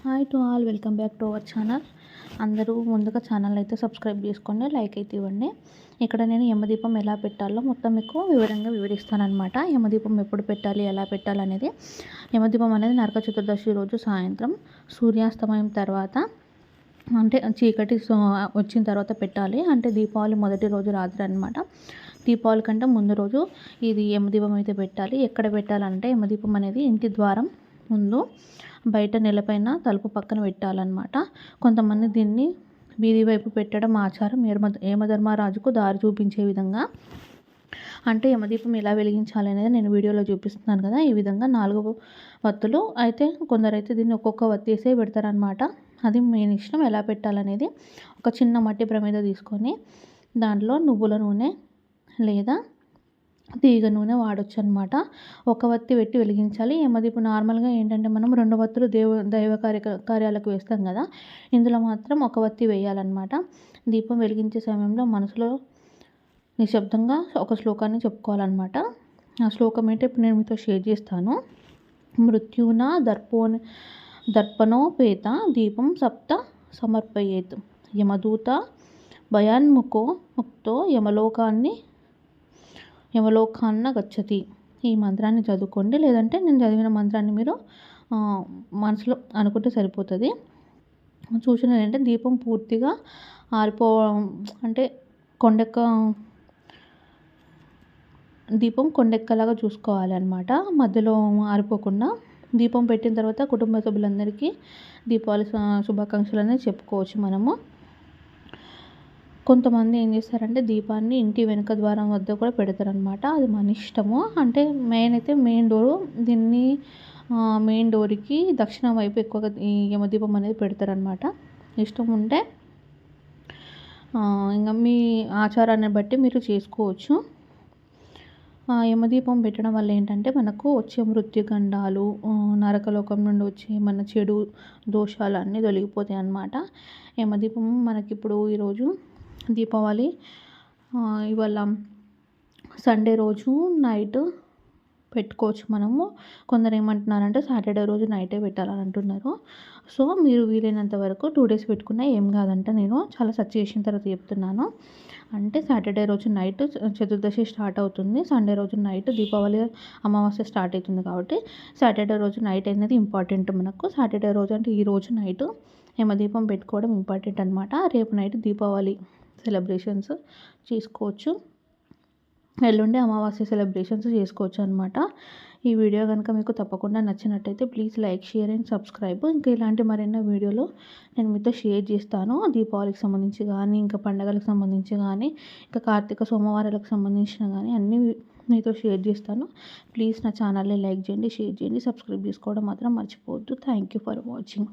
Hi to all, welcome back to our channel. అందరూ ముందుగా channel అయితే సబ్స్క్రైబ్ చేసుకోండి, లైక్ అయితే ఇవ్వండి. ఇక్కడ నేను యమదీపం ఎలా పెట్టాలో మొత్తం మీకు వివరంగా వివరిస్తానమాట. యమదీపం ఎప్పుడు పెట్టాలి, ఎలా పెట్టాలనేది. యమదీపం అనేది నరక చతుర్దశి రోజు సాయంత్రం సూర్యాస్తమయం తర్వాత, అంటే చీకటి వచ్చిన తర్వాత పెట్టాలి. అంటే దీపావళి మొదటి రోజు రాత్రి అనమాట. దీపావళి కంటే ముందు రోజు ఇది యమదీపం అయితే పెట్టాలి. ఎక్కడ పెట్టాలంటే యమదీపం అనేది ఇంటి ద్వారం ముందు బయట నెలపైన తలుపు పక్కన పెట్టాలన్నమాట. కొంతమంది దీన్ని వీధి వైపు పెట్టడం ఆచారం. యమధర్మరాజుకు దారి చూపించే విధంగా. అంటే యమదీపం ఎలా వెలిగించాలి అనేది నేను వీడియోలో చూపిస్తున్నాను కదా. ఈ విధంగా 4 వత్తులు అయితే కొందరైతే దీన్ని ఒక్కొక్క వత్తి వేసే పెడతారనమాట. అది మెయిన్ ఇష్టం ఎలా పెట్టాలనేది. ఒక చిన్న మట్టి ప్రమిద తీసుకొని దాంట్లో నువ్వుల నూనె లేదా తీగ నూనె వాడొచ్చు అనమాట. ఒక వత్తి పెట్టి వెలిగించాలి. యమదీపం నార్మల్గా ఏంటంటే మనం 2 వత్తులు దైవ కార్యాలకు వేస్తాం కదా. ఇందులో మాత్రం ఒక వత్తి వేయాలన్నమాట. దీపం వెలిగించే సమయంలో మనసులో నిశ్శబ్దంగా ఒక శ్లోకాన్ని చెప్పుకోవాలన్నమాట. ఆ శ్లోకం ఏంటో ఇప్పుడు నేను మీతో షేర్ చేస్తాను. మృత్యున దర్పణోపేత దీపం సప్త సమర్పయేత్ యమదూత ముక్తో యమలోకాన్న గచ్చతి. ఈ మంత్రాన్ని చదువుకోండి, లేదంటే నేను చదివిన మంత్రాన్ని మీరు మనసులో అనుకుంటే సరిపోతుంది. సూచనలు ఏంటంటే దీపం పూర్తిగా అంటే దీపం కొండెక్కలాగా చూసుకోవాలి అనమాట. మధ్యలో ఆరిపోకుండా. దీపం పెట్టిన తర్వాత కుటుంబ సభ్యులందరికీ దీపావళి శుభాకాంక్షలు అనేది చెప్పుకోవచ్చు మనము. కొంతమంది ఏం చేస్తారంటే దీపాన్ని ఇంటి వెనుక ద్వారం వద్ద కూడా పెడతారనమాట. అది మన ఇష్టము. అంటే మెయిన్ డోరు. దీన్ని మెయిన్ డోర్కి దక్షిణం వైపు ఎక్కువగా ఈ యమదీపం అనేది పెడతారనమాట. ఇష్టం ఉంటే ఇంకా మీ ఆచారాన్ని బట్టి మీరు చేసుకోవచ్చు. యమదీపం పెట్టడం వల్ల ఏంటంటే మనకు వచ్చే మృత్యుగండాలు, నరకలోకం నుండి వచ్చే మన చెడు దోషాలు అన్నీ తొలగిపోతాయి అన్నమాట. యమదీపం మనకిప్పుడు ఈరోజు దీపావళి ఇవాళ సండే రోజు నైట్ పెట్టుకోవచ్చు మనము. కొందరు ఏమంటున్నారంటే సాటర్డే రోజు నైటే పెట్టాలని అంటున్నారు. సో మీరు వీలైనంత వరకు 2 డేస్ పెట్టుకున్నా ఏం కాదంట. నేను చాలా సెర్చ్ చేసిన తర్వాత చెప్తున్నాను. అంటే సాటర్డే రోజు నైట్ చతుర్దశి స్టార్ట్ అవుతుంది. సండే రోజు నైట్ దీపావళి అమావాస్య స్టార్ట్ అవుతుంది కాబట్టి సాటర్డే రోజు నైట్ అనేది ఇంపార్టెంట్ మనకు. సాటర్డే రోజు అంటే ఈ రోజు నైట్ యమదీపం పెట్టుకోవడం ఇంపార్టెంట్ అనమాట. రేపు నైట్ దీపావళి సెలబ్రేషన్స్ చేసుకోవచ్చు. ఎల్లుండి అమావాస్య సెలబ్రేషన్స్ చేసుకోవచ్చు అనమాట. ఈ వీడియో కనుక మీకు తప్పకుండా నచ్చినట్టయితే please like, share and subscribe. ఇంకా ఇలాంటి మరెన్నో వీడియోలు నేను మీతో షేర్ చేస్తాను. దీపావళికి సంబంధించి కానీ, ఇంకా పండగలకు సంబంధించి కానీ, ఇంకా కార్తీక సోమవారాలకు సంబంధించిన కానీ అన్నీ మీతో షేర్ చేస్తాను. ప్లీజ్ నా ఛానల్ని లైక్ చేయండి, షేర్ చేయండి, సబ్స్క్రైబ్ చేసుకోవడం మాత్రం మర్చిపోవద్దు. Thank you for watching.